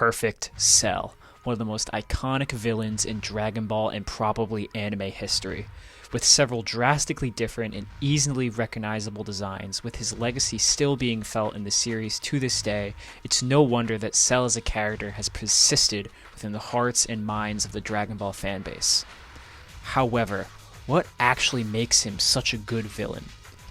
Perfect Cell, one of the most iconic villains in Dragon Ball and probably anime history. With several drastically different and easily recognizable designs, with his legacy still being felt in the series to this day, it's no wonder that Cell as a character has persisted within the hearts and minds of the Dragon Ball fanbase. However, what actually makes him such a good villain?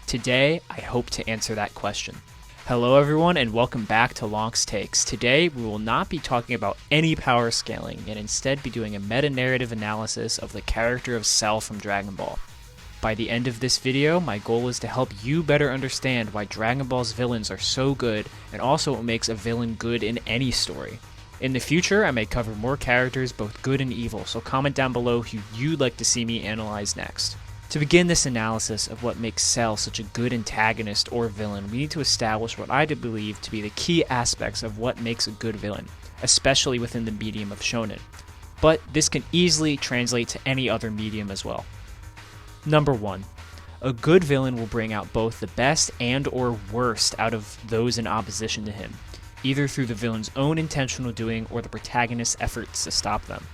Today, I hope to answer that question. Hello everyone and welcome back to Lonk's Takes. Today we will not be talking about any power scaling and instead be doing a meta-narrative analysis of the character of Cell from Dragon Ball. By the end of this video, my goal is to help you better understand why Dragon Ball's villains are so good and also what makes a villain good in any story. In the future, I may cover more characters, both good and evil, so comment down below who you'd like to see me analyze next. To begin this analysis of what makes Cell such a good antagonist or villain, we need to establish what I believe to be the key aspects of what makes a good villain, especially within the medium of shonen. But this can easily translate to any other medium as well. Number 1. A good villain will bring out both the best and or worst out of those in opposition to him, either through the villain's own intentional doing or the protagonist's efforts to stop them.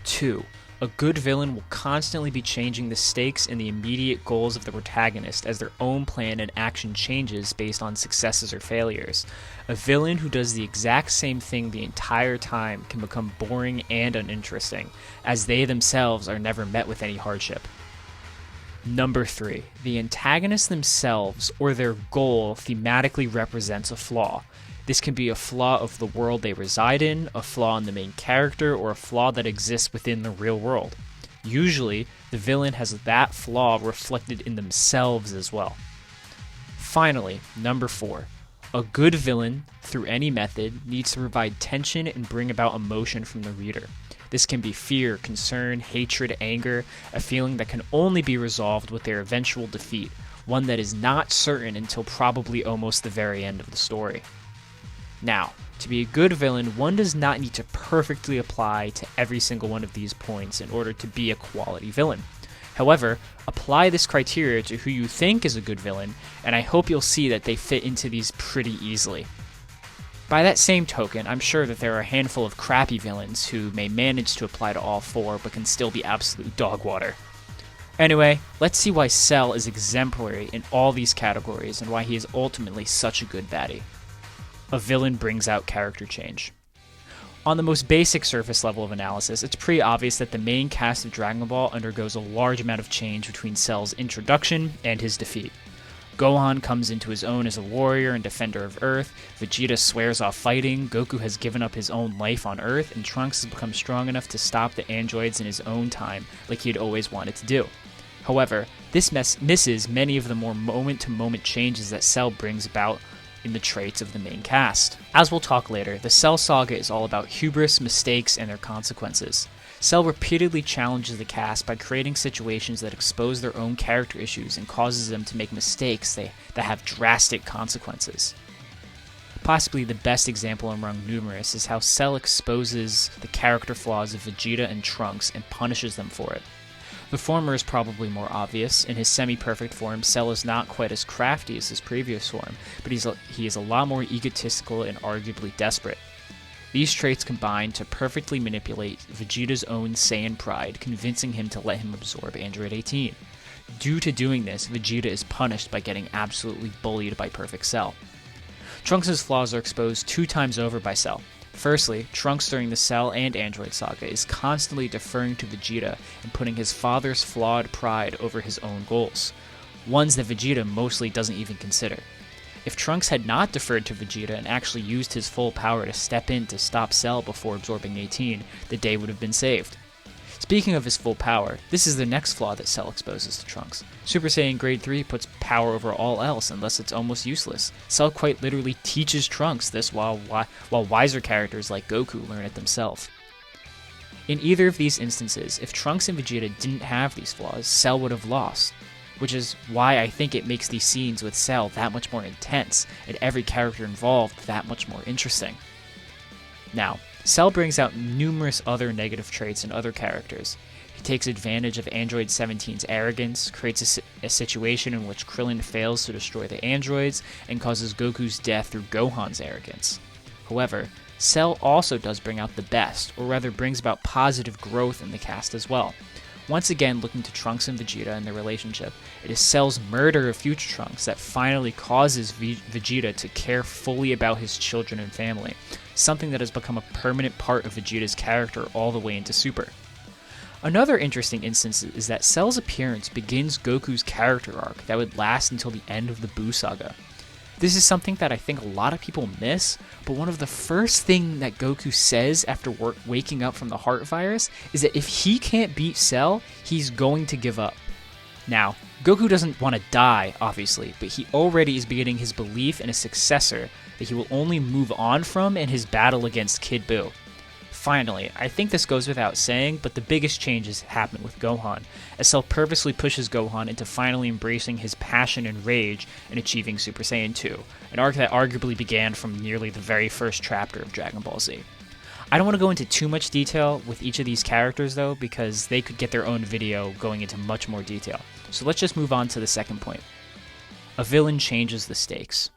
2. A good villain will constantly be changing the stakes and the immediate goals of the protagonist as their own plan and action changes based on successes or failures. A villain who does the exact same thing the entire time can become boring and uninteresting, as they themselves are never met with any hardship. Number 3. The antagonists themselves or their goal thematically represents a flaw. This can be a flaw of the world they reside in, a flaw in the main character, or a flaw that exists within the real world. Usually, the villain has that flaw reflected in themselves as well. Finally, number 4. A good villain, through any method, needs to provide tension and bring about emotion from the reader. This can be fear, concern, hatred, anger, a feeling that can only be resolved with their eventual defeat, one that is not certain until probably almost the very end of the story. Now, to be a good villain, one does not need to perfectly apply to every single one of these points in order to be a quality villain. However, apply this criteria to who you think is a good villain, and I hope you'll see that they fit into these pretty easily. By that same token, I'm sure that there are a handful of crappy villains who may manage to apply to all four but can still be absolute dog water. Anyway, let's see why Cell is exemplary in all these categories and why he is ultimately such a good baddie. A villain brings out character change. On the most basic surface level of analysis, it's pretty obvious that the main cast of Dragon Ball undergoes a large amount of change between Cell's introduction and his defeat. Gohan comes into his own as a warrior and defender of Earth, Vegeta swears off fighting, Goku has given up his own life on Earth, and Trunks has become strong enough to stop the androids in his own time, like he had always wanted to do. However, this misses many of the more moment-to-moment changes that Cell brings about in the traits of the main cast. As we'll talk later, the Cell saga is all about hubris, mistakes, and their consequences. Cell repeatedly challenges the cast by creating situations that expose their own character issues and causes them to make mistakes that have drastic consequences. Possibly the best example among numerous is how Cell exposes the character flaws of Vegeta and Trunks and punishes them for it. The former is probably more obvious. In his semi-perfect form, Cell is not quite as crafty as his previous form, but he is a lot more egotistical and arguably desperate. These traits combine to perfectly manipulate Vegeta's own Saiyan pride, convincing him to let him absorb Android 18. Due to doing this, Vegeta is punished by getting absolutely bullied by Perfect Cell. Trunks' flaws are exposed 2 times over by Cell. Firstly, Trunks during the Cell and Android saga is constantly deferring to Vegeta and putting his father's flawed pride over his own goals, ones that Vegeta mostly doesn't even consider. If Trunks had not deferred to Vegeta and actually used his full power to step in to stop Cell before absorbing 18, the day would have been saved. Speaking of his full power, this is the next flaw that Cell exposes to Trunks. Super Saiyan Grade 3 puts power over all else unless it's almost useless. Cell quite literally teaches Trunks this while wiser characters like Goku learn it themselves. In either of these instances, if Trunks and Vegeta didn't have these flaws, Cell would have lost, which is why I think it makes these scenes with Cell that much more intense and every character involved that much more interesting. Now, Cell brings out numerous other negative traits in other characters. He takes advantage of Android 17's arrogance, creates a situation in which Krillin fails to destroy the androids, and causes Goku's death through Gohan's arrogance. However, Cell also does bring out the best, or rather brings about positive growth in the cast as well. Once again, looking to Trunks and Vegeta and their relationship, it is Cell's murder of future Trunks that finally causes Vegeta to care fully about his children and family, something that has become a permanent part of Vegeta's character all the way into Super. Another interesting instance is that Cell's appearance begins Goku's character arc that would last until the end of the Buu Saga. This is something that I think a lot of people miss, but one of the first things that Goku says after waking up from the heart virus is that if he can't beat Cell, he's going to give up. Now, Goku doesn't want to die, obviously, but he already is beginning his belief in a successor that he will only move on from in his battle against Kid Buu. Finally, I think this goes without saying, but the biggest changes happen with Gohan, as Cell purposely pushes Gohan into finally embracing his passion and rage and achieving Super Saiyan 2, an arc that arguably began from nearly the very first chapter of Dragon Ball Z. I don't want to go into too much detail with each of these characters though, because they could get their own video going into much more detail. So let's just move on to the second point. A villain changes the stakes.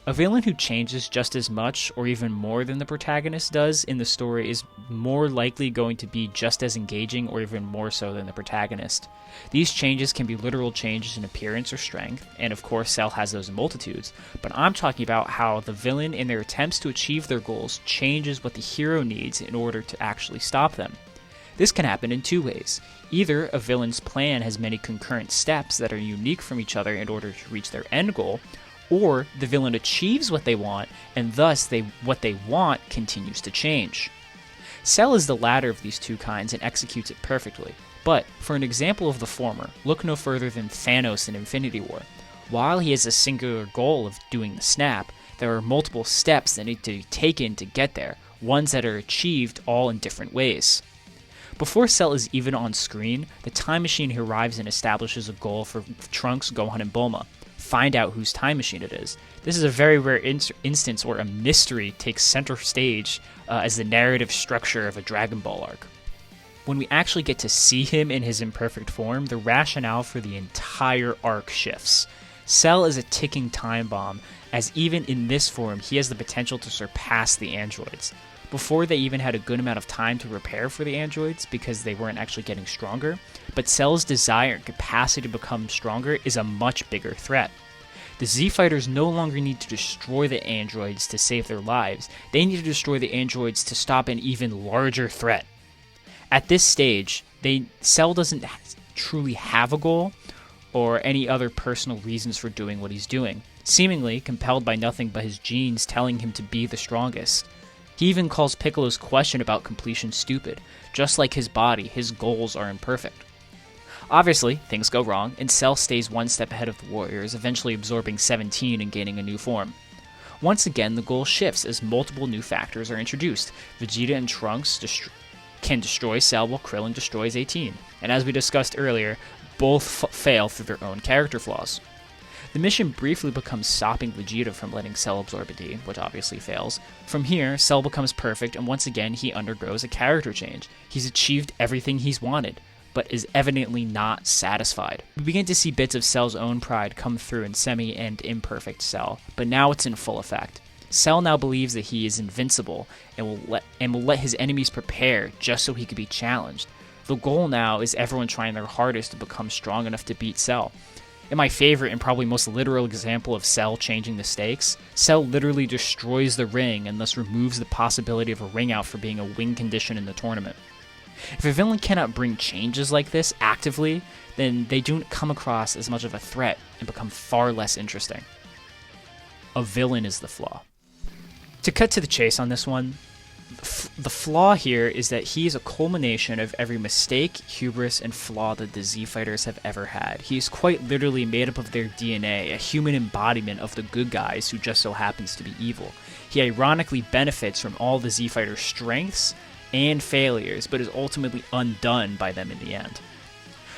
A villain who changes just as much or even more than the protagonist does in the story is more likely going to be just as engaging or even more so than the protagonist. These changes can be literal changes in appearance or strength, and of course Cell has those in multitudes, but I'm talking about how the villain in their attempts to achieve their goals changes what the hero needs in order to actually stop them. This can happen in two ways. Either a villain's plan has many concurrent steps that are unique from each other in order to reach their end goal, or the villain achieves what they want, and thus what they want continues to change. Cell is the latter of these two kinds and executes it perfectly, but for an example of the former, look no further than Thanos in Infinity War. While he has a singular goal of doing the snap, there are multiple steps that need to be taken to get there, ones that are achieved all in different ways. Before Cell is even on screen, the Time Machine arrives and establishes a goal for Trunks, Gohan, and Bulma. Find out whose time machine it is. This is a very rare instance where a mystery takes center stage as the narrative structure of a Dragon Ball arc. When we actually get to see him in his imperfect form, the rationale for the entire arc shifts. Cell is a ticking time bomb, as even in this form, he has the potential to surpass the androids. Before they even had a good amount of time to prepare for the androids because they weren't actually getting stronger, but Cell's desire and capacity to become stronger is a much bigger threat. The Z-Fighters no longer need to destroy the androids to save their lives, they need to destroy the androids to stop an even larger threat. At this stage, Cell doesn't truly have a goal or any other personal reasons for doing what he's doing, seemingly compelled by nothing but his genes telling him to be the strongest. He even calls Piccolo's question about completion stupid. Just like his body, his goals are imperfect. Obviously, things go wrong, and Cell stays one step ahead of the Warriors, eventually absorbing 17 and gaining a new form. Once again, the goal shifts as multiple new factors are introduced. Vegeta and Trunks can destroy Cell while Krillin destroys 18, and as we discussed earlier, both fail through their own character flaws. The mission briefly becomes stopping Vegeta from letting Cell absorb a D, which obviously fails. From here, Cell becomes perfect, and once again he undergoes a character change. He's achieved everything he's wanted, but is evidently not satisfied. We begin to see bits of Cell's own pride come through in semi and imperfect Cell, but now it's in full effect. Cell now believes that he is invincible and will let his enemies prepare just so he could be challenged. The goal now is everyone trying their hardest to become strong enough to beat Cell. In my favorite and probably most literal example of Cell changing the stakes, Cell literally destroys the ring and thus removes the possibility of a ring out for being a win condition in the tournament. If a villain cannot bring changes like this actively, then they don't come across as much of a threat and become far less interesting. A villain is the flaw. To cut to the chase on this one, the flaw here is that he is a culmination of every mistake, hubris, and flaw that the Z-Fighters have ever had. He is quite literally made up of their DNA, a human embodiment of the good guys who just so happens to be evil. He ironically benefits from all the Z-Fighters' strengths and failures, but is ultimately undone by them in the end.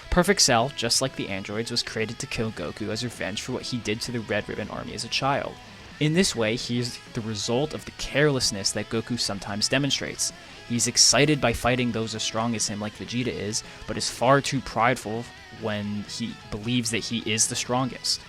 Perfect Cell, just like the androids, was created to kill Goku as revenge for what he did to the Red Ribbon Army as a child. In this way, he is the result of the carelessness that Goku sometimes demonstrates. He's excited by fighting those as strong as him like Vegeta is, but is far too prideful when he believes that he is the strongest.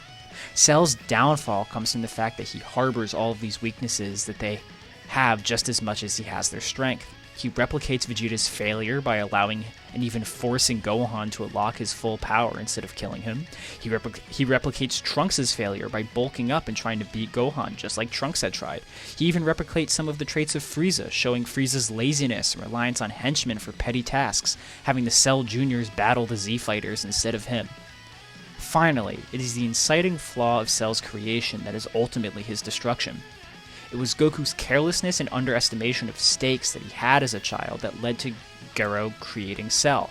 Cell's downfall comes from the fact that he harbors all of these weaknesses that they have just as much as he has their strength. He replicates Vegeta's failure by allowing and even forcing Gohan to unlock his full power instead of killing him. He replicates Trunks' failure by bulking up and trying to beat Gohan, just like Trunks had tried. He even replicates some of the traits of Frieza, showing Frieza's laziness and reliance on henchmen for petty tasks, having the Cell Juniors battle the Z-Fighters instead of him. Finally, it is the inciting flaw of Cell's creation that is ultimately his destruction. It was Goku's carelessness and underestimation of stakes that he had as a child that led to Gero creating Cell.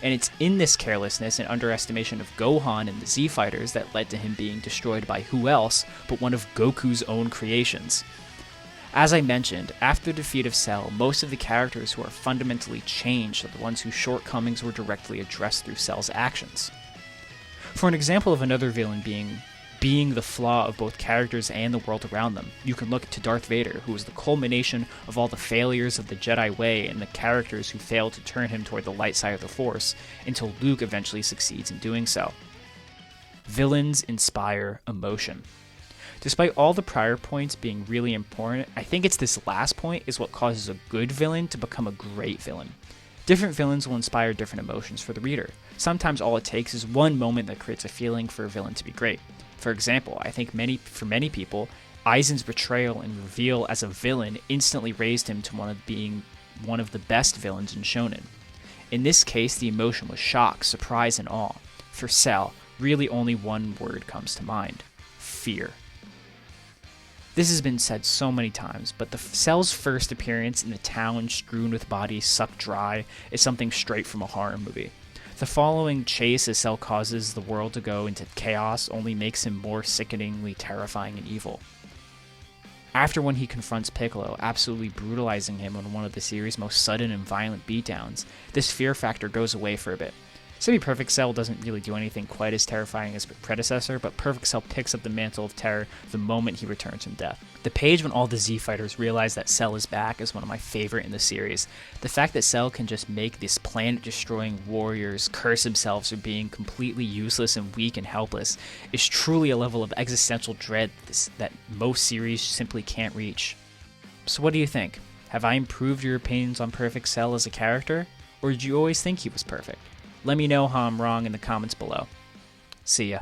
And it's in this carelessness and underestimation of Gohan and the Z-Fighters that led to him being destroyed by who else but one of Goku's own creations. As I mentioned, after the defeat of Cell, most of the characters who are fundamentally changed are the ones whose shortcomings were directly addressed through Cell's actions. For an example of another villain being the flaw of both characters and the world around them, you can look to Darth Vader, who is the culmination of all the failures of the Jedi way and the characters who failed to turn him toward the light side of the Force, until Luke eventually succeeds in doing so. Villains inspire emotion. Despite all the prior points being really important, I think it's this last point is what causes a good villain to become a great villain. Different villains will inspire different emotions for the reader. Sometimes all it takes is one moment that creates a feeling for a villain to be great. For example, I think for many people, Aizen's betrayal and reveal as a villain instantly raised him to being one of the best villains in Shonen. In this case, the emotion was shock, surprise, and awe. For Cell, really only one word comes to mind: fear. This has been said so many times, but Cell's first appearance in the town strewn with bodies sucked dry is something straight from a horror movie. The following chase as Cell causes the world to go into chaos only makes him more sickeningly terrifying and evil. After when he confronts Piccolo, absolutely brutalizing him on one of the series' most sudden and violent beatdowns, this fear factor goes away for a bit. Semi-Perfect Cell doesn't really do anything quite as terrifying as its predecessor, but Perfect Cell picks up the mantle of terror the moment he returns from death. The page when all the Z-Fighters realize that Cell is back is one of my favorite in the series. The fact that Cell can just make these planet-destroying warriors curse themselves for being completely useless and weak and helpless is truly a level of existential dread that most series simply can't reach. So what do you think? Have I improved your opinions on Perfect Cell as a character? Or did you always think he was perfect? Let me know how I'm wrong in the comments below. See ya.